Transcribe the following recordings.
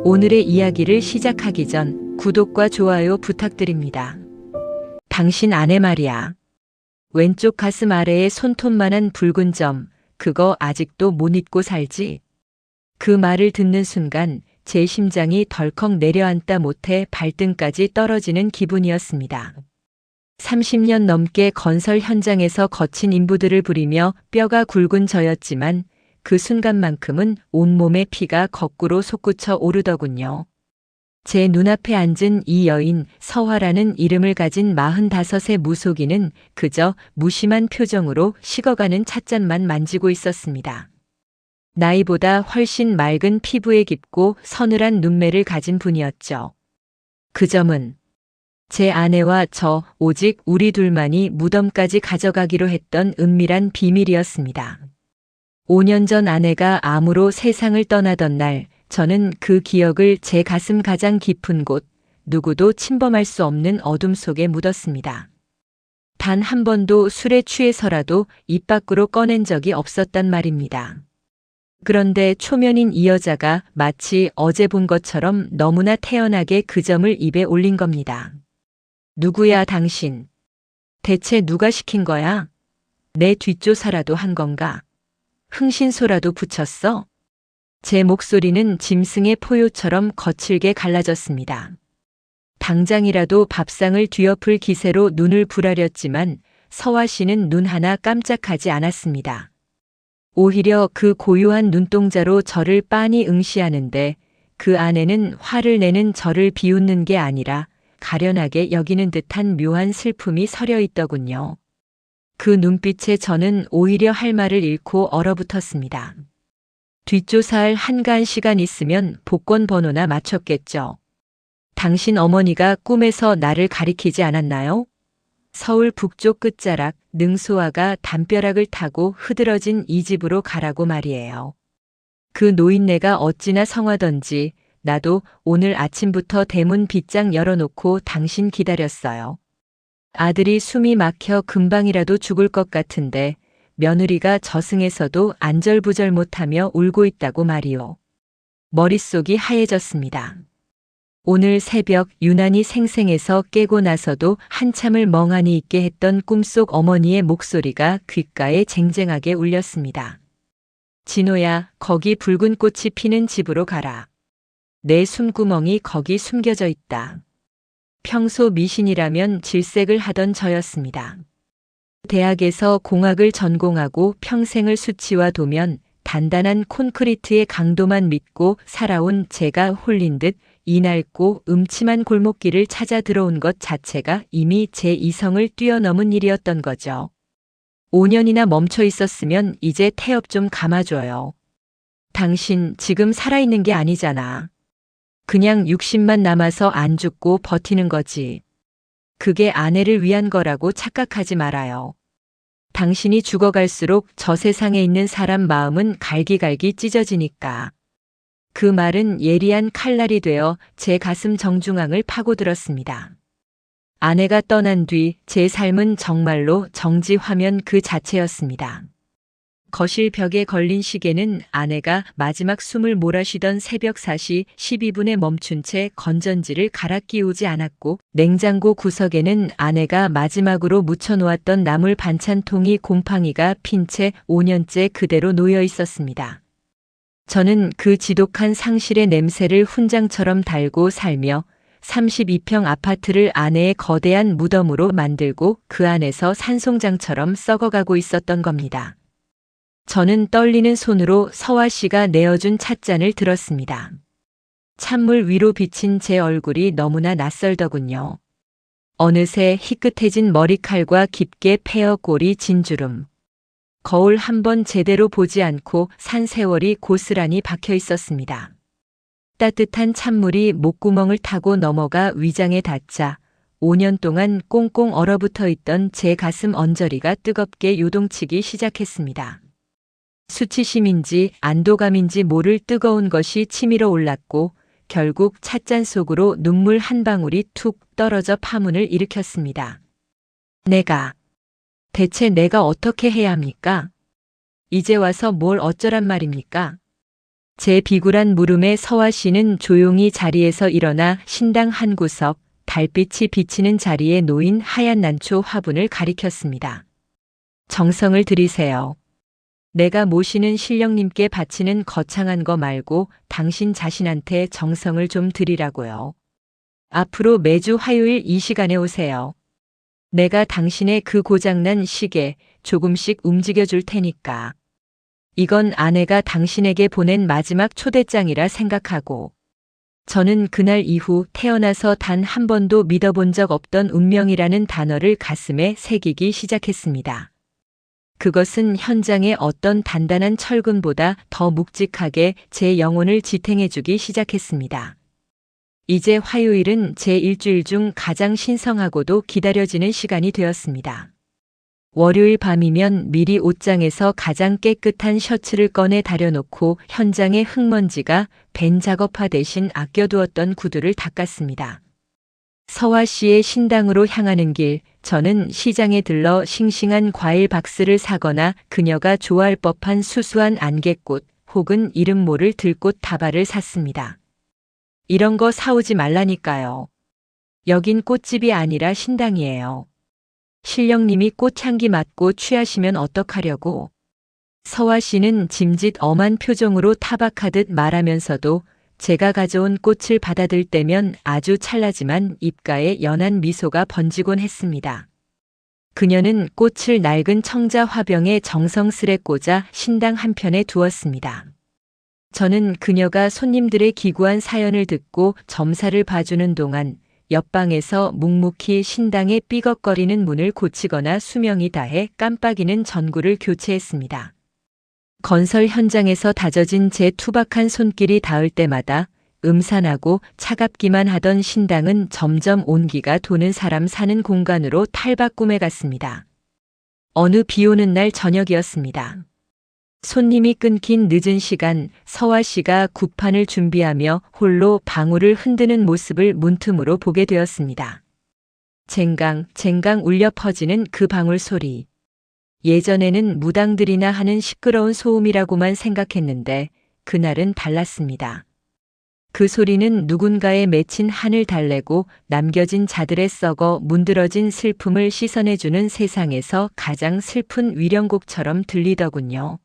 오늘의 이야기를 시작하기 전 구독과 좋아요 부탁드립니다. 당신 아내 말이야. 왼쪽 가슴 아래에 손톱만한 붉은 점, 그거 아직도 못 잊고 살지? 그 말을 듣는 순간 제 심장이 덜컥 내려앉다 못해 발등까지 떨어지는 기분이었습니다. 30년 넘게 건설 현장에서 거친 인부들을 부리며 뼈가 굵은 저였지만 그 순간만큼은 온몸의 피가 거꾸로 솟구쳐 오르더군요. 제 눈앞에 앉은 이 여인 서화라는 이름을 가진 45의 무속인은 그저 무심한 표정으로 식어가는 찻잔만 만지고 있었습니다. 나이보다 훨씬 맑은 피부에 깊고 서늘한 눈매를 가진 분이었죠. 그 점은 제 아내와 저 오직 우리 둘만이 무덤까지 가져가기로 했던 은밀한 비밀이었습니다. 5년 전 아내가 암으로 세상을 떠나던 날 저는 그 기억을 제 가슴 가장 깊은 곳, 누구도 침범할 수 없는 어둠 속에 묻었습니다. 단 한 번도 술에 취해서라도 입 밖으로 꺼낸 적이 없었단 말입니다. 그런데 초면인 이 여자가 마치 어제 본 것처럼 너무나 태연하게 그 점을 입에 올린 겁니다. 누구야 당신? 대체 누가 시킨 거야? 내 뒷조사라도 한 건가? 흥신소라도 붙였어? 제 목소리는 짐승의 포효처럼 거칠게 갈라졌습니다. 당장이라도 밥상을 뒤엎을 기세로 눈을 부라렸지만 서화 씨는 눈 하나 깜짝하지 않았습니다. 오히려 그 고요한 눈동자로 저를 빤히 응시하는데 그 안에는 화를 내는 저를 비웃는 게 아니라 가련하게 여기는 듯한 묘한 슬픔이 서려 있더군요. 그 눈빛에 저는 오히려 할 말을 잃고 얼어붙었습니다. 뒷조사할 한가한 시간 있으면 복권 번호나 맞췄겠죠. 당신 어머니가 꿈에서 나를 가리키지 않았나요? 서울 북쪽 끝자락 능소아가 담벼락을 타고 흐드러진 이 집으로 가라고 말이에요. 그 노인네가 어찌나 성하던지 나도 오늘 아침부터 대문 빗장 열어놓고 당신 기다렸어요. 아들이 숨이 막혀 금방이라도 죽을 것 같은데 며느리가 저승에서도 안절부절 못하며 울고 있다고 말이오. 머릿속이 하얘졌습니다. 오늘 새벽 유난히 생생해서 깨고 나서도 한참을 멍하니 있게 했던 꿈속 어머니의 목소리가 귓가에 쟁쟁하게 울렸습니다. 진호야, 거기 붉은 꽃이 피는 집으로 가라. 내 숨구멍이 거기 숨겨져 있다. 평소 미신이라면 질색을 하던 저였습니다. 대학에서 공학을 전공하고 평생을 수치와 도면 단단한 콘크리트의 강도만 믿고 살아온 제가 홀린 듯 이 낡고 음침한 골목길을 찾아 들어온 것 자체가 이미 제 이성을 뛰어넘은 일이었던 거죠. 5년이나 멈춰 있었으면 이제 태엽 좀 감아줘요. 당신 지금 살아있는 게 아니잖아. 그냥 60만 남아서 안 죽고 버티는 거지. 그게 아내를 위한 거라고 착각하지 말아요. 당신이 죽어갈수록 저 세상에 있는 사람 마음은 갈기갈기 찢어지니까. 그 말은 예리한 칼날이 되어 제 가슴 정중앙을 파고들었습니다. 아내가 떠난 뒤 제 삶은 정말로 정지 화면 그 자체였습니다. 거실 벽에 걸린 시계는 아내가 마지막 숨을 몰아쉬던 새벽 4시 12분에 멈춘 채 건전지를 갈아 끼우지 않았고 냉장고 구석에는 아내가 마지막으로 묻혀놓았던 나물 반찬통이 곰팡이가 핀 채 5년째 그대로 놓여 있었습니다. 저는 그 지독한 상실의 냄새를 훈장처럼 달고 살며 32평 아파트를 아내의 거대한 무덤으로 만들고 그 안에서 산송장처럼 썩어가고 있었던 겁니다. 저는 떨리는 손으로 서화 씨가 내어준 찻잔을 들었습니다. 찬물 위로 비친 제 얼굴이 너무나 낯설더군요. 어느새 희끗해진 머리칼과 깊게 패어 꼬리 진주름. 거울 한 번 제대로 보지 않고 산 세월이 고스란히 박혀 있었습니다. 따뜻한 찬물이 목구멍을 타고 넘어가 위장에 닿자 5년 동안 꽁꽁 얼어붙어 있던 제 가슴 언저리가 뜨겁게 요동치기 시작했습니다. 수치심인지 안도감인지 모를 뜨거운 것이 치밀어 올랐고 결국 찻잔 속으로 눈물 한 방울이 툭 떨어져 파문을 일으켰습니다. 대체 내가 어떻게 해야 합니까? 이제 와서 뭘 어쩌란 말입니까? 제 비굴한 물음에 서화 씨는 조용히 자리에서 일어나 신당 한 구석, 달빛이 비치는 자리에 놓인 하얀 난초 화분을 가리켰습니다. 정성을 들이세요. 내가 모시는 신령님께 바치는 거창한 거 말고 당신 자신한테 정성을 좀 들이라고요. 앞으로 매주 화요일 이 시간에 오세요. 내가 당신의 그 고장난 시계 조금씩 움직여 줄 테니까. 이건 아내가 당신에게 보낸 마지막 초대장이라 생각하고. 저는 그날 이후 태어나서 단 한 번도 믿어본 적 없던 운명이라는 단어를 가슴에 새기기 시작했습니다. 그것은 현장의 어떤 단단한 철근보다 더 묵직하게 제 영혼을 지탱해주기 시작했습니다. 이제 화요일은 제 일주일 중 가장 신성하고도 기다려지는 시간이 되었습니다. 월요일 밤이면 미리 옷장에서 가장 깨끗한 셔츠를 꺼내 다려놓고 현장의 흙먼지가 밴 작업화 대신 아껴두었던 구두를 닦았습니다. 서화 씨의 신당으로 향하는 길, 저는 시장에 들러 싱싱한 과일 박스를 사거나 그녀가 좋아할 법한 수수한 안개꽃 혹은 이름 모를 들꽃 다발을 샀습니다. 이런 거 사오지 말라니까요. 여긴 꽃집이 아니라 신당이에요. 신령님이 꽃향기 맡고 취하시면 어떡하려고. 서화 씨는 짐짓 엄한 표정으로 타박하듯 말하면서도 제가 가져온 꽃을 받아들 때면 아주 찰나지만 입가에 연한 미소가 번지곤 했습니다. 그녀는 꽃을 낡은 청자 화병에 정성스레 꽂아 신당 한편에 두었습니다. 저는 그녀가 손님들의 기구한 사연을 듣고 점사를 봐주는 동안 옆방에서 묵묵히 신당의 삐걱거리는 문을 고치거나 수명이 다해 깜빡이는 전구를 교체했습니다. 건설 현장에서 다져진 제 투박한 손길이 닿을 때마다 음산하고 차갑기만 하던 신당은 점점 온기가 도는 사람 사는 공간으로 탈바꿈해 갔습니다. 어느 비 오는 날 저녁이었습니다. 손님이 끊긴 늦은 시간 서화 씨가 국판을 준비하며 홀로 방울을 흔드는 모습을 문틈으로 보게 되었습니다. 쟁강 쟁강 울려 퍼지는 그 방울 소리. 예전에는 무당들이나 하는 시끄러운 소음이라고만 생각했는데 그날은 달랐습니다. 그 소리는 누군가의 맺힌 한을 달래고 남겨진 자들의 썩어 문드러진 슬픔을 씻어내주는 세상에서 가장 슬픈 위령곡처럼 들리더군요.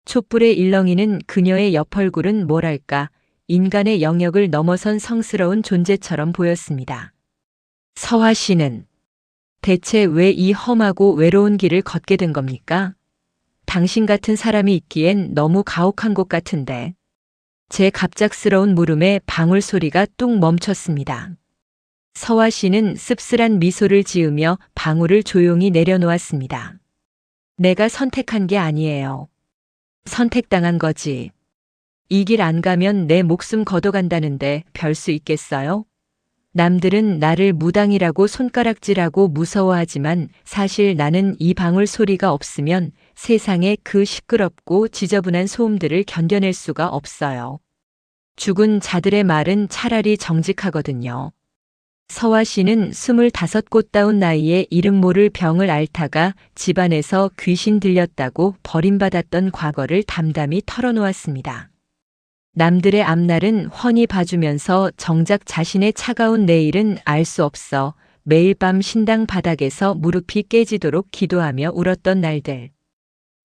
촛불의 일렁이는 그녀의 옆얼굴은 뭐랄까 인간의 영역을 넘어선 성스러운 존재처럼 보였습니다. 서화 씨는 대체 왜 이 험하고 외로운 길을 걷게 된 겁니까? 당신 같은 사람이 있기엔 너무 가혹한 곳 같은데. 제 갑작스러운 물음에 방울 소리가 뚝 멈췄습니다. 서화 씨는 씁쓸한 미소를 지으며 방울을 조용히 내려놓았습니다. 내가 선택한 게 아니에요. 선택당한 거지. 이 길 안 가면 내 목숨 걷어간다는데 별 수 있겠어요? 남들은 나를 무당이라고 손가락질하고 무서워하지만 사실 나는 이 방울 소리가 없으면 세상의 그 시끄럽고 지저분한 소음들을 견뎌낼 수가 없어요. 죽은 자들의 말은 차라리 정직하거든요. 서화 씨는 25꽃다운 나이에 이름 모를 병을 앓다가 집안에서 귀신 들렸다고 버림받았던 과거를 담담히 털어놓았습니다. 남들의 앞날은 훤히 봐주면서 정작 자신의 차가운 내일은 알 수 없어 매일 밤 신당 바닥에서 무릎이 깨지도록 기도하며 울었던 날들.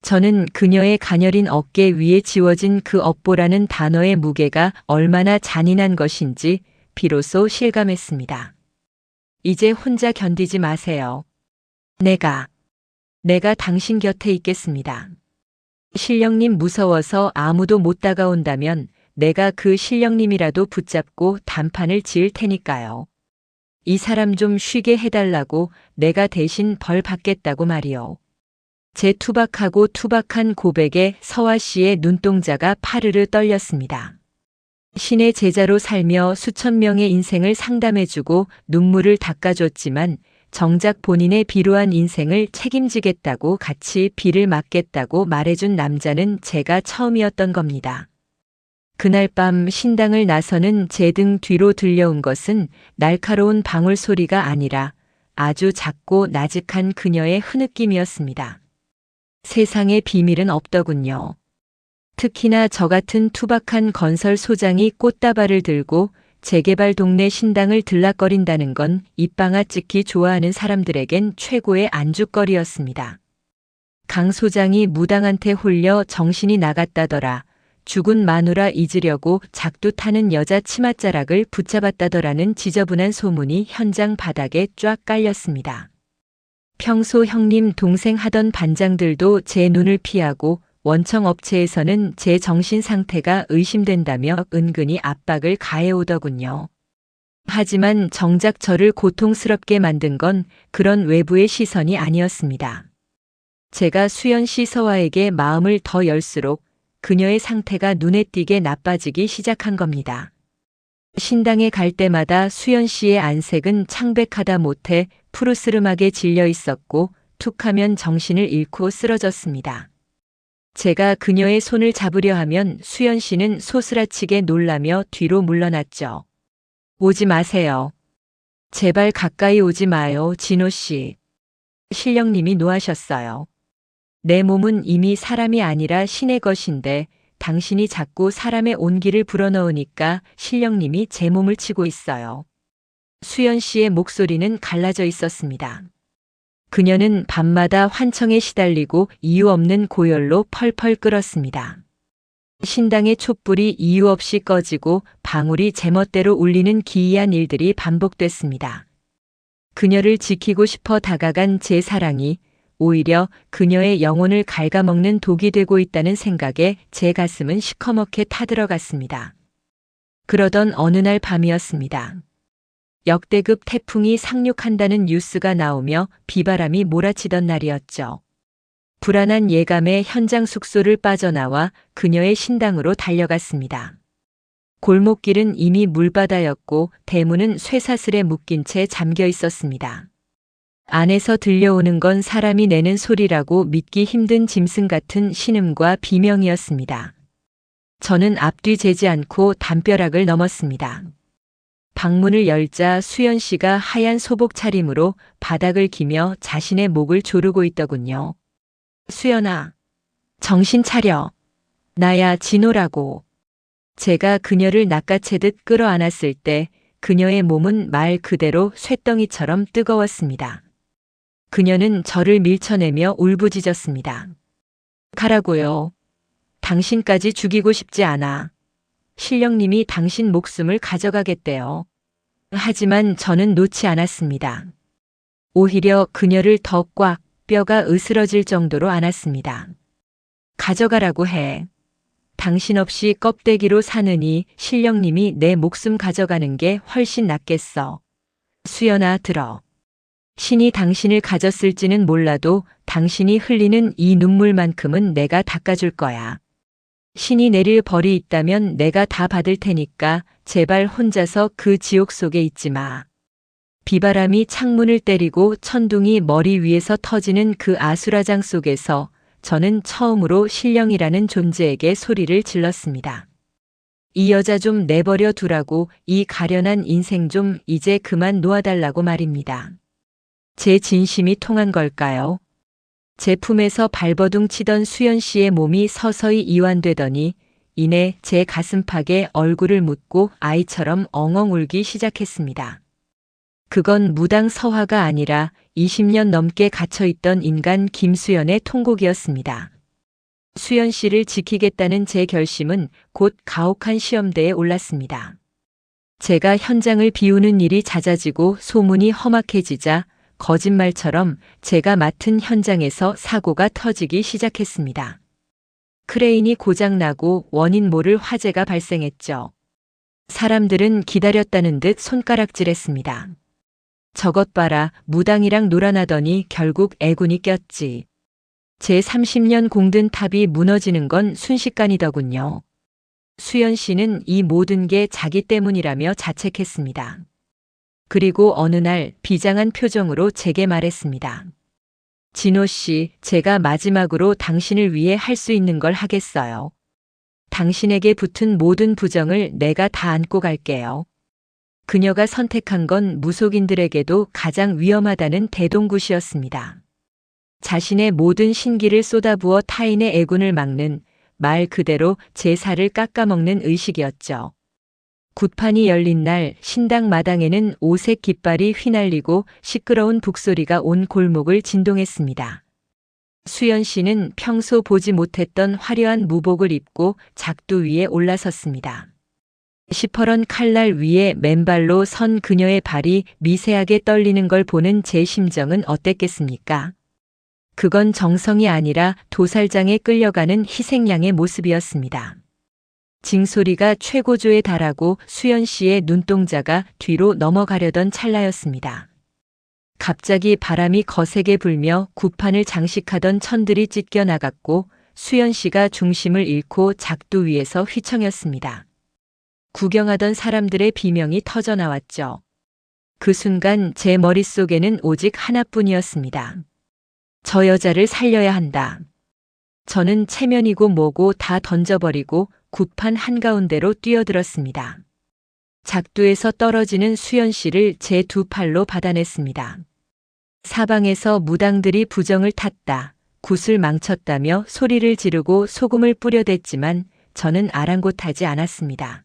저는 그녀의 가녀린 어깨 위에 지워진 그 업보라는 단어의 무게가 얼마나 잔인한 것인지 비로소 실감했습니다. 이제 혼자 견디지 마세요. 내가 당신 곁에 있겠습니다. 신령님 무서워서 아무도 못 다가온다면 내가 그 신령님이라도 붙잡고 단판을 지을 테니까요. 이 사람 좀 쉬게 해달라고 내가 대신 벌 받겠다고 말이요. 제 투박한 고백에 서화 씨의 눈동자가 파르르 떨렸습니다. 신의 제자로 살며 수천 명의 인생을 상담해주고 눈물을 닦아줬지만 정작 본인의 비루한 인생을 책임지겠다고 같이 비를 맞겠다고 말해준 남자는 제가 처음이었던 겁니다. 그날 밤 신당을 나서는 제 등 뒤로 들려온 것은 날카로운 방울 소리가 아니라 아주 작고 나직한 그녀의 흐느낌이었습니다. 세상에 비밀은 없더군요. 특히나 저 같은 투박한 건설 소장이 꽃다발을 들고 재개발 동네 신당을 들락거린다는 건 입방아 찍기 좋아하는 사람들에겐 최고의 안주거리였습니다. 강 소장이 무당한테 홀려 정신이 나갔다더라. 죽은 마누라 잊으려고 작두 타는 여자 치맛자락을 붙잡았다더라는 지저분한 소문이 현장 바닥에 쫙 깔렸습니다. 평소 형님 동생 하던 반장들도 제 눈을 피하고 원청 업체에서는 제 정신 상태가 의심된다며 은근히 압박을 가해오더군요. 하지만 정작 저를 고통스럽게 만든 건 그런 외부의 시선이 아니었습니다. 제가 수연 씨 서화에게 마음을 더 열수록 그녀의 상태가 눈에 띄게 나빠지기 시작한 겁니다. 신당에 갈 때마다 수연 씨의 안색은 창백하다 못해 푸르스름하게 질려 있었고 툭하면 정신을 잃고 쓰러졌습니다. 제가 그녀의 손을 잡으려 하면 수연 씨는 소스라치게 놀라며 뒤로 물러났죠. 오지 마세요. 제발 가까이 오지 마요, 진호 씨. 신령님이 노하셨어요. 내 몸은 이미 사람이 아니라 신의 것인데 당신이 자꾸 사람의 온기를 불어넣으니까 신령님이 제 몸을 치고 있어요. 수연 씨의 목소리는 갈라져 있었습니다. 그녀는 밤마다 환청에 시달리고 이유 없는 고열로 펄펄 끓었습니다. 신당의 촛불이 이유 없이 꺼지고 방울이 제멋대로 울리는 기이한 일들이 반복됐습니다. 그녀를 지키고 싶어 다가간 제 사랑이 오히려 그녀의 영혼을 갉아먹는 독이 되고 있다는 생각에 제 가슴은 시커멓게 타들어갔습니다. 그러던 어느 날 밤이었습니다. 역대급 태풍이 상륙한다는 뉴스가 나오며 비바람이 몰아치던 날이었죠. 불안한 예감에 현장 숙소를 빠져나와 그녀의 신당으로 달려갔습니다. 골목길은 이미 물바다였고 대문은 쇠사슬에 묶인 채 잠겨 있었습니다. 안에서 들려오는 건 사람이 내는 소리라고 믿기 힘든 짐승 같은 신음과 비명이었습니다. 저는 앞뒤 재지 않고 담벼락을 넘었습니다. 방문을 열자 수연 씨가 하얀 소복 차림으로 바닥을 기며 자신의 목을 조르고 있더군요. 수연아, 정신 차려. 나야 진호라고. 제가 그녀를 낚아채듯 끌어안았을 때 그녀의 몸은 말 그대로 쇳덩이처럼 뜨거웠습니다. 그녀는 저를 밀쳐내며 울부짖었습니다. 가라고요. 당신까지 죽이고 싶지 않아. 신령님이 당신 목숨을 가져가겠대요. 하지만 저는 놓지 않았습니다. 오히려 그녀를 더 꽉 뼈가 으스러질 정도로 안았습니다. 가져가라고 해. 당신 없이 껍데기로 사느니 신령님이 내 목숨 가져가는 게 훨씬 낫겠어. 수연아, 들어. 신이 당신을 가졌을지는 몰라도 당신이 흘리는 이 눈물만큼은 내가 닦아줄 거야. 신이 내릴 벌이 있다면 내가 다 받을 테니까 제발 혼자서 그 지옥 속에 있지 마. 비바람이 창문을 때리고 천둥이 머리 위에서 터지는 그 아수라장 속에서 저는 처음으로 신령이라는 존재에게 소리를 질렀습니다. 이 여자 좀 내버려 두라고, 이 가련한 인생 좀 이제 그만 놓아달라고 말입니다. 제 진심이 통한 걸까요? 제 품에서 발버둥 치던 수연 씨의 몸이 서서히 이완되더니 이내 제 가슴팍에 얼굴을 묻고 아이처럼 엉엉 울기 시작했습니다. 그건 무당 서화가 아니라 20년 넘게 갇혀있던 인간 김수연의 통곡이었습니다. 수연 씨를 지키겠다는 제 결심은 곧 가혹한 시험대에 올랐습니다. 제가 현장을 비우는 일이 잦아지고 소문이 험악해지자 거짓말처럼 제가 맡은 현장에서 사고가 터지기 시작했습니다. 크레인이 고장나고 원인 모를 화재가 발생했죠. 사람들은 기다렸다는 듯 손가락질했습니다. 저것 봐라, 무당이랑 놀아나더니 결국 애군이 꼈지. 제 30년 공든 탑이 무너지는 건 순식간이더군요. 수연 씨는 이 모든 게 자기 때문이라며 자책했습니다. 그리고 어느 날 비장한 표정으로 제게 말했습니다. 진호 씨, 제가 마지막으로 당신을 위해 할 수 있는 걸 하겠어요. 당신에게 붙은 모든 부정을 내가 다 안고 갈게요. 그녀가 선택한 건 무속인들에게도 가장 위험하다는 대동굿이었습니다. 자신의 모든 신기를 쏟아부어 타인의 애군을 막는, 말 그대로 제 살을 깎아먹는 의식이었죠. 굿판이 열린 날 신당 마당에는 오색 깃발이 휘날리고 시끄러운 북소리가 온 골목을 진동했습니다. 수연 씨는 평소 보지 못했던 화려한 무복을 입고 작두 위에 올라섰습니다. 시퍼런 칼날 위에 맨발로 선 그녀의 발이 미세하게 떨리는 걸 보는 제 심정은 어땠겠습니까? 그건 정성이 아니라 도살장에 끌려가는 희생양의 모습이었습니다. 징소리가 최고조에 달하고 수연 씨의 눈동자가 뒤로 넘어가려던 찰나였습니다. 갑자기 바람이 거세게 불며 굿판을 장식하던 천들이 찢겨 나갔고 수연 씨가 중심을 잃고 작두 위에서 휘청였습니다. 구경하던 사람들의 비명이 터져 나왔죠. 그 순간 제 머릿속에는 오직 하나뿐이었습니다. 저 여자를 살려야 한다. 저는 체면이고 뭐고 다 던져버리고 굿판 한가운데로 뛰어들었습니다. 작두에서 떨어지는 수연 씨를 제 두 팔로 받아냈습니다. 사방에서 무당들이 부정을 탔다, 굿을 망쳤다며 소리를 지르고 소금을 뿌려댔지만 저는 아랑곳하지 않았습니다.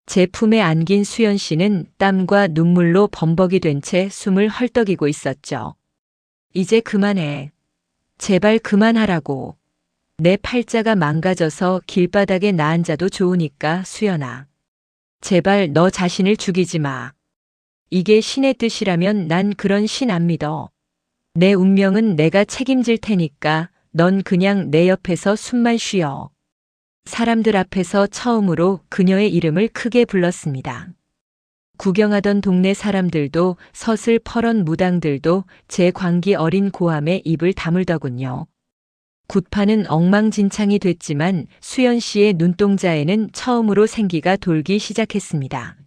제 품에 안긴 수연 씨는 땀과 눈물로 범벅이 된 채 숨을 헐떡이고 있었죠. 이제 그만해. 제발 그만하라고. 내 팔자가 망가져서 길바닥에 나앉아도 좋으니까 수연아. 제발 너 자신을 죽이지 마. 이게 신의 뜻이라면 난 그런 신 안 믿어. 내 운명은 내가 책임질 테니까 넌 그냥 내 옆에서 숨만 쉬어. 사람들 앞에서 처음으로 그녀의 이름을 크게 불렀습니다. 구경하던 동네 사람들도 서슬퍼런 무당들도 제 광기 어린 고함에 입을 다물더군요. 굿판은 엉망진창이 됐지만 수연 씨의 눈동자에는 처음으로 생기가 돌기 시작했습니다.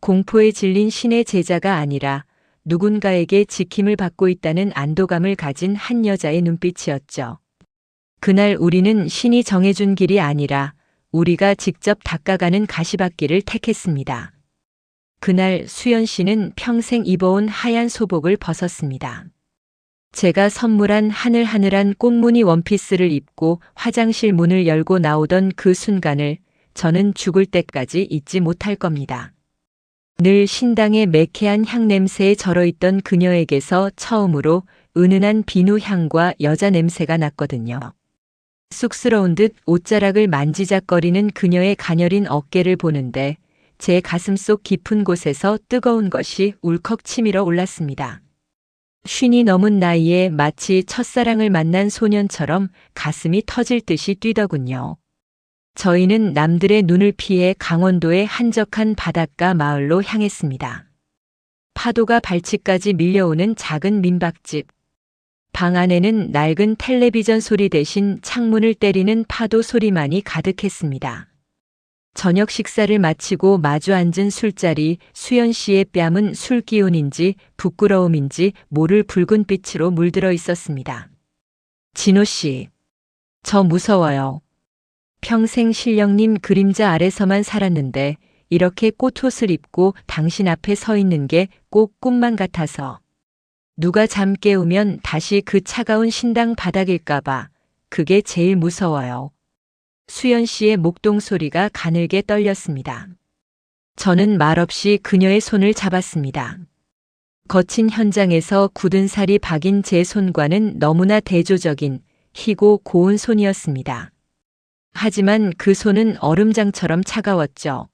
공포에 질린 신의 제자가 아니라 누군가에게 지킴을 받고 있다는 안도감을 가진 한 여자의 눈빛이었죠. 그날 우리는 신이 정해준 길이 아니라 우리가 직접 닦아가는 가시밭길을 택했습니다. 그날 수연 씨는 평생 입어온 하얀 소복을 벗었습니다. 제가 선물한 하늘하늘한 꽃무늬 원피스를 입고 화장실 문을 열고 나오던 그 순간을 저는 죽을 때까지 잊지 못할 겁니다. 늘 신당의 매캐한 향냄새에 절어있던 그녀에게서 처음으로 은은한 비누 향과 여자 냄새가 났거든요. 쑥스러운 듯 옷자락을 만지작거리는 그녀의 가녀린 어깨를 보는데 제 가슴속 깊은 곳에서 뜨거운 것이 울컥 치밀어 올랐습니다. 50이 넘은 나이에 마치 첫사랑을 만난 소년처럼 가슴이 터질 듯이 뛰더군요. 저희는 남들의 눈을 피해 강원도의 한적한 바닷가 마을로 향했습니다. 파도가 발치까지 밀려오는 작은 민박집. 방 안에는 낡은 텔레비전 소리 대신 창문을 때리는 파도 소리만이 가득했습니다. 저녁 식사를 마치고 마주 앉은 술자리 수연 씨의 뺨은 술 기운인지 부끄러움인지 모를 붉은 빛으로 물들어 있었습니다. 진호 씨, 저 무서워요. 평생 신령님 그림자 아래서만 살았는데 이렇게 꽃옷을 입고 당신 앞에 서 있는 게 꼭 꿈만 같아서. 누가 잠 깨우면 다시 그 차가운 신당 바닥일까봐 그게 제일 무서워요. 수연 씨의 목동 소리가 가늘게 떨렸습니다. 저는 말없이 그녀의 손을 잡았습니다. 거친 현장에서 굳은 살이 박인 제 손과는 너무나 대조적인 희고 고운 손이었습니다. 하지만 그 손은 얼음장처럼 차가웠죠.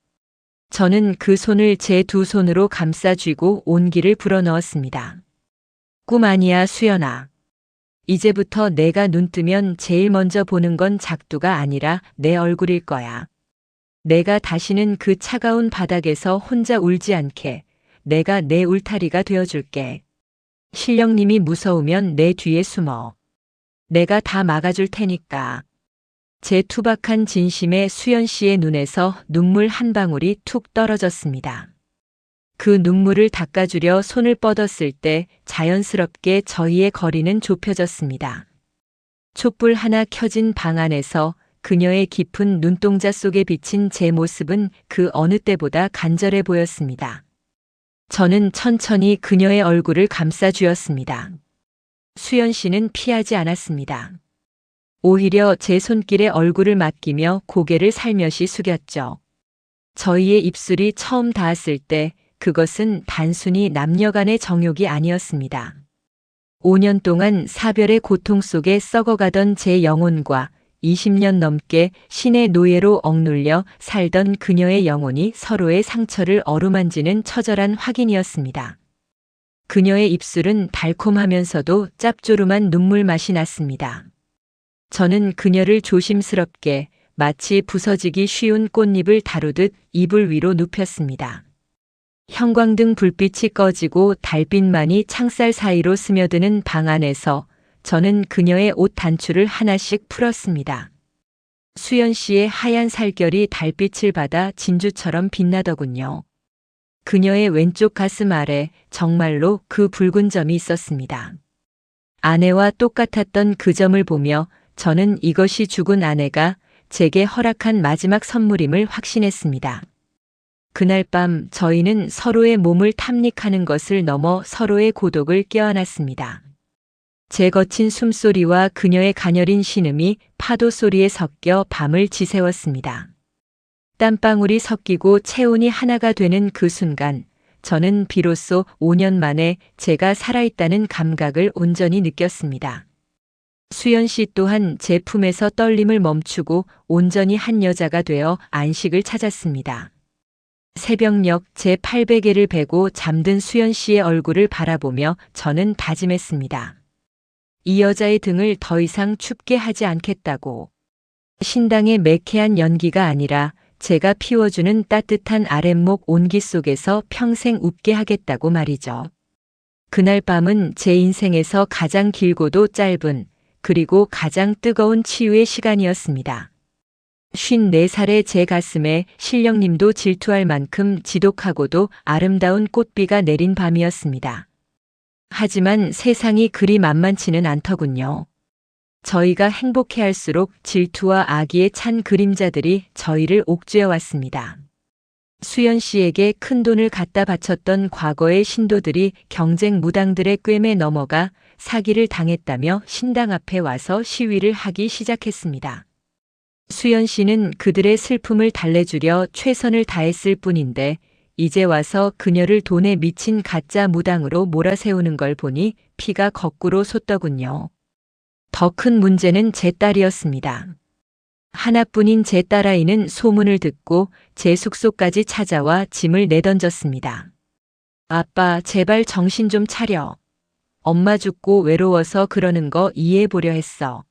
저는 그 손을 제 두 손으로 감싸 쥐고 온기를 불어넣었습니다. 꿈 아니야, 수연아. 이제부터 내가 눈 뜨면 제일 먼저 보는 건 작두가 아니라 내 얼굴일 거야. 내가 다시는 그 차가운 바닥에서 혼자 울지 않게 내가 내 울타리가 되어줄게. 신령님이 무서우면 내 뒤에 숨어. 내가 다 막아줄 테니까. 제 투박한 진심에 수연 씨의 눈에서 눈물 한 방울이 툭 떨어졌습니다. 그 눈물을 닦아주려 손을 뻗었을 때 자연스럽게 저희의 거리는 좁혀졌습니다. 촛불 하나 켜진 방 안에서 그녀의 깊은 눈동자 속에 비친 제 모습은 그 어느 때보다 간절해 보였습니다. 저는 천천히 그녀의 얼굴을 감싸 쥐었습니다. 수연 씨는 피하지 않았습니다. 오히려 제 손길에 얼굴을 맡기며 고개를 살며시 숙였죠. 저희의 입술이 처음 닿았을 때 그것은 단순히 남녀 간의 정욕이 아니었습니다. 5년 동안 사별의 고통 속에 썩어가던 제 영혼과 20년 넘게 신의 노예로 억눌려 살던 그녀의 영혼이 서로의 상처를 어루만지는 처절한 확인이었습니다. 그녀의 입술은 달콤하면서도 짭조름한 눈물 맛이 났습니다. 저는 그녀를 조심스럽게 마치 부서지기 쉬운 꽃잎을 다루듯 이불 위로 눕혔습니다. 형광등 불빛이 꺼지고 달빛만이 창살 사이로 스며드는 방 안에서 저는 그녀의 옷 단추를 하나씩 풀었습니다. 수연 씨의 하얀 살결이 달빛을 받아 진주처럼 빛나더군요. 그녀의 왼쪽 가슴 아래 정말로 그 붉은 점이 있었습니다. 아내와 똑같았던 그 점을 보며 저는 이것이 죽은 아내가 제게 허락한 마지막 선물임을 확신했습니다. 그날 밤 저희는 서로의 몸을 탐닉하는 것을 넘어 서로의 고독을 껴안았습니다. 제 거친 숨소리와 그녀의 가녀린 신음이 파도 소리에 섞여 밤을 지새웠습니다. 땀방울이 섞이고 체온이 하나가 되는 그 순간 저는 비로소 5년 만에 제가 살아있다는 감각을 온전히 느꼈습니다. 수연 씨 또한 제 품에서 떨림을 멈추고 온전히 한 여자가 되어 안식을 찾았습니다. 새벽녘 제 팔베개를 베고 잠든 수연 씨의 얼굴을 바라보며 저는 다짐했습니다. 이 여자의 등을 더 이상 춥게 하지 않겠다고. 신당의 매캐한 연기가 아니라 제가 피워주는 따뜻한 아랫목 온기 속에서 평생 웃게 하겠다고 말이죠. 그날 밤은 제 인생에서 가장 길고도 짧은 그리고 가장 뜨거운 치유의 시간이었습니다. 54살의 제 가슴에 신령님도 질투할 만큼 지독하고도 아름다운 꽃비가 내린 밤이었습니다. 하지만 세상이 그리 만만치는 않더군요. 저희가 행복해할수록 질투와 악의에 찬 그림자들이 저희를 옥죄어 왔습니다. 수연 씨에게 큰 돈을 갖다 바쳤던 과거의 신도들이 경쟁 무당들의 꿰매 넘어가 사기를 당했다며 신당 앞에 와서 시위를 하기 시작했습니다. 수연 씨는 그들의 슬픔을 달래주려 최선을 다했을 뿐인데 이제 와서 그녀를 돈에 미친 가짜 무당으로 몰아세우는 걸 보니 피가 거꾸로 솟더군요. 더 큰 문제는 제 딸이었습니다. 하나뿐인 제 딸아이는 소문을 듣고 제 숙소까지 찾아와 짐을 내던졌습니다. 아빠, 제발 정신 좀 차려. 엄마 죽고 외로워서 그러는 거 이해해보려 했어.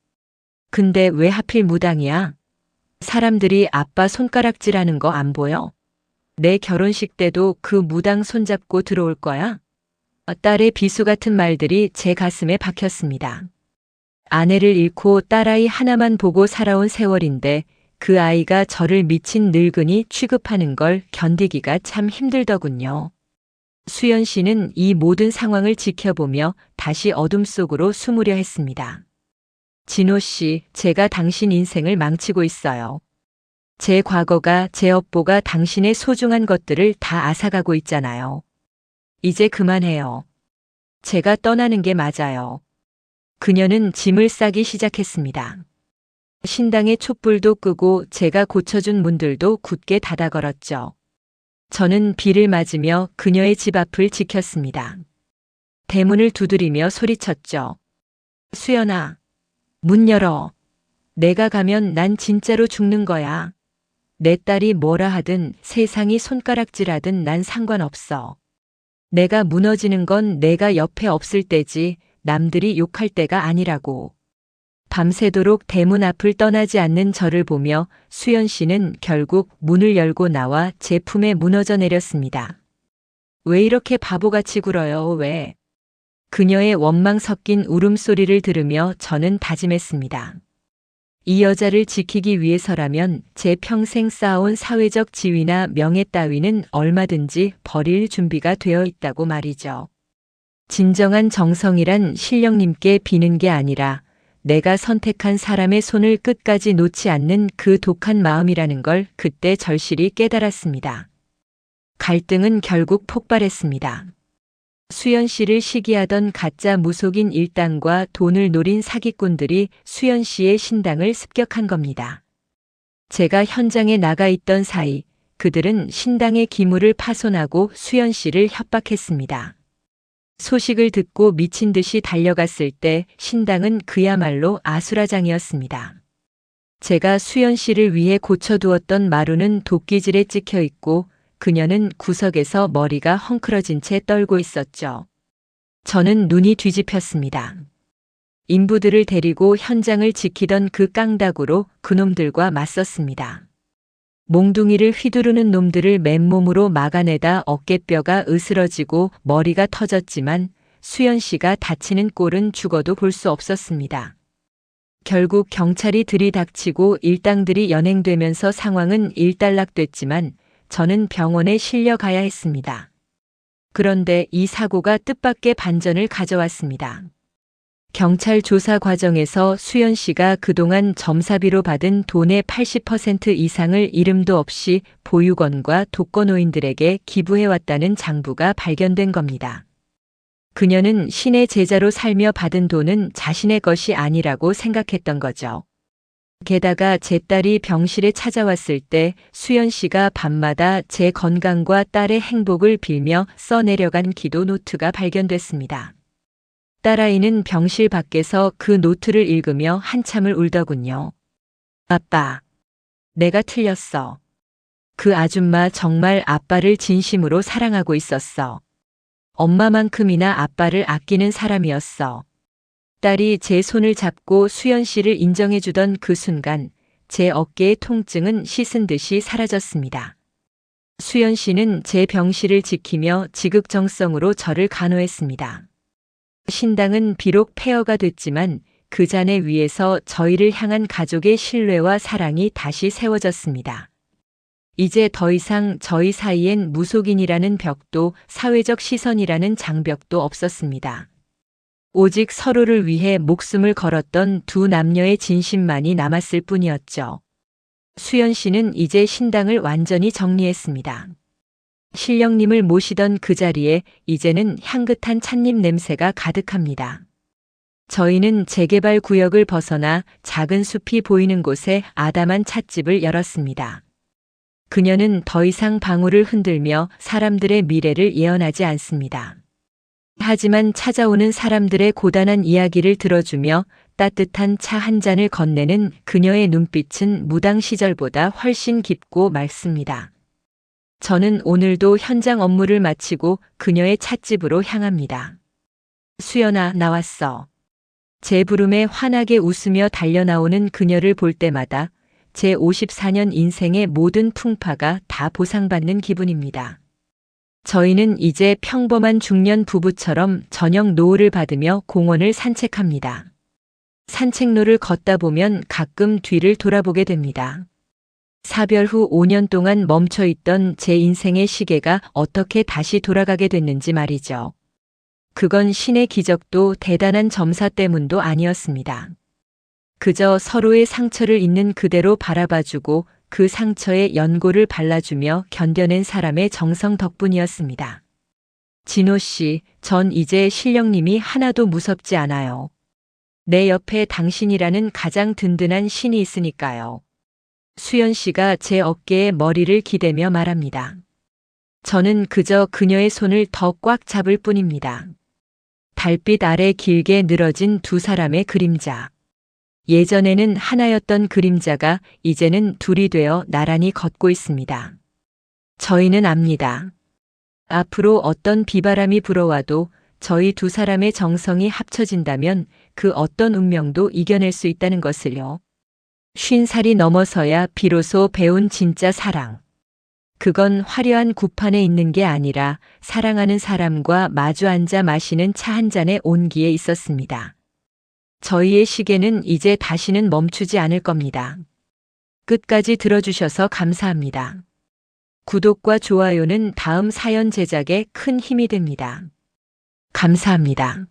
근데 왜 하필 무당이야? 사람들이 아빠 손가락질하는 거 안 보여? 내 결혼식 때도 그 무당 손잡고 들어올 거야? 딸의 비수 같은 말들이 제 가슴에 박혔습니다. 아내를 잃고 딸아이 하나만 보고 살아온 세월인데 그 아이가 저를 미친 늙은이 취급하는 걸 견디기가 참 힘들더군요. 수연 씨는 이 모든 상황을 지켜보며 다시 어둠 속으로 숨으려 했습니다. 진호 씨, 제가 당신 인생을 망치고 있어요. 제 과거가, 제 업보가 당신의 소중한 것들을 다 앗아가고 있잖아요. 이제 그만해요. 제가 떠나는 게 맞아요. 그녀는 짐을 싸기 시작했습니다. 신당의 촛불도 끄고 제가 고쳐준 문들도 굳게 닫아 걸었죠. 저는 비를 맞으며 그녀의 집 앞을 지켰습니다. 대문을 두드리며 소리쳤죠. 수연아, 문 열어. 내가 가면 난 진짜로 죽는 거야. 내 딸이 뭐라 하든 세상이 손가락질하든 난 상관없어. 내가 무너지는 건 내가 옆에 없을 때지 남들이 욕할 때가 아니라고. 밤새도록 대문 앞을 떠나지 않는 저를 보며 수연 씨는 결국 문을 열고 나와 제 품에 무너져 내렸습니다. 왜 이렇게 바보같이 굴어요, 왜? 그녀의 원망 섞인 울음소리를 들으며 저는 다짐했습니다. 이 여자를 지키기 위해서라면 제 평생 쌓아온 사회적 지위나 명예 따위는 얼마든지 버릴 준비가 되어 있다고 말이죠. 진정한 정성이란 신령님께 비는 게 아니라 내가 선택한 사람의 손을 끝까지 놓지 않는 그 독한 마음이라는 걸 그때 절실히 깨달았습니다. 갈등은 결국 폭발했습니다. 수연 씨를 시기하던 가짜 무속인 일당과 돈을 노린 사기꾼들이 수연 씨의 신당을 습격한 겁니다. 제가 현장에 나가 있던 사이 그들은 신당의 기물을 파손하고 수연 씨를 협박했습니다. 소식을 듣고 미친 듯이 달려갔을 때 신당은 그야말로 아수라장이었습니다. 제가 수연 씨를 위해 고쳐두었던 마루는 도끼질에 찍혀 있고 그녀는 구석에서 머리가 헝클어진 채 떨고 있었죠. 저는 눈이 뒤집혔습니다. 인부들을 데리고 현장을 지키던 그 깡다구로 그놈들과 맞섰습니다. 몽둥이를 휘두르는 놈들을 맨몸으로 막아내다 어깨뼈가 으스러지고 머리가 터졌지만 수연 씨가 다치는 꼴은 죽어도 볼 수 없었습니다. 결국 경찰이 들이닥치고 일당들이 연행되면서 상황은 일단락됐지만 저는 병원에 실려가야 했습니다. 그런데 이 사고가 뜻밖의 반전을 가져왔습니다. 경찰 조사 과정에서 수연 씨가 그동안 점사비로 받은 돈의 80% 이상을 이름도 없이 보육원과 독거노인들에게 기부해왔다는 장부가 발견된 겁니다. 그녀는 신의 제자로 살며 받은 돈은 자신의 것이 아니라고 생각했던 거죠. 게다가 제 딸이 병실에 찾아왔을 때 수연 씨가 밤마다 제 건강과 딸의 행복을 빌며 써내려간 기도 노트가 발견됐습니다. 딸아이는 병실 밖에서 그 노트를 읽으며 한참을 울더군요. 아빠, 내가 틀렸어. 그 아줌마 정말 아빠를 진심으로 사랑하고 있었어. 엄마만큼이나 아빠를 아끼는 사람이었어. 딸이 제 손을 잡고 수연 씨를 인정해주던 그 순간 제 어깨의 통증은 씻은 듯이 사라졌습니다. 수연 씨는 제 병실을 지키며 지극정성으로 저를 간호했습니다. 신당은 비록 폐허가 됐지만 그 잔해 위에서 저희를 향한 가족의 신뢰와 사랑이 다시 세워졌습니다. 이제 더 이상 저희 사이엔 무속인이라는 벽도 사회적 시선이라는 장벽도 없었습니다. 오직 서로를 위해 목숨을 걸었던 두 남녀의 진심만이 남았을 뿐이었죠. 수연 씨는 이제 신당을 완전히 정리했습니다. 신령님을 모시던 그 자리에 이제는 향긋한 찻잎 냄새가 가득합니다. 저희는 재개발 구역을 벗어나 작은 숲이 보이는 곳에 아담한 찻집을 열었습니다. 그녀는 더 이상 방울을 흔들며 사람들의 미래를 예언하지 않습니다. 하지만 찾아오는 사람들의 고단한 이야기를 들어주며 따뜻한 차 한 잔을 건네는 그녀의 눈빛은 무당 시절보다 훨씬 깊고 맑습니다. 저는 오늘도 현장 업무를 마치고 그녀의 찻집으로 향합니다. 수연아, 나왔어. 제 부름에 환하게 웃으며 달려나오는 그녀를 볼 때마다 제 54년 인생의 모든 풍파가 다 보상받는 기분입니다. 저희는 이제 평범한 중년 부부처럼 저녁 노을을 받으며 공원을 산책합니다. 산책로를 걷다 보면 가끔 뒤를 돌아보게 됩니다. 사별 후 5년 동안 멈춰있던 제 인생의 시계가 어떻게 다시 돌아가게 됐는지 말이죠. 그건 신의 기적도 대단한 점사 때문도 아니었습니다. 그저 서로의 상처를 있는 그대로 바라봐주고 그 상처에 연고를 발라주며 견뎌낸 사람의 정성 덕분이었습니다. 진호 씨, 전 이제 신령님이 하나도 무섭지 않아요. 내 옆에 당신이라는 가장 든든한 신이 있으니까요. 수연 씨가 제 어깨에 머리를 기대며 말합니다. 저는 그저 그녀의 손을 더 꽉 잡을 뿐입니다. 달빛 아래 길게 늘어진 두 사람의 그림자. 예전에는 하나였던 그림자가 이제는 둘이 되어 나란히 걷고 있습니다. 저희는 압니다. 앞으로 어떤 비바람이 불어와도 저희 두 사람의 정성이 합쳐진다면 그 어떤 운명도 이겨낼 수 있다는 것을요. 50살이 넘어서야 비로소 배운 진짜 사랑. 그건 화려한 구판에 있는 게 아니라 사랑하는 사람과 마주 앉아 마시는 차 한 잔의 온기에 있었습니다. 저희의 시계는 이제 다시는 멈추지 않을 겁니다. 끝까지 들어주셔서 감사합니다. 구독과 좋아요는 다음 사연 제작에 큰 힘이 됩니다. 감사합니다.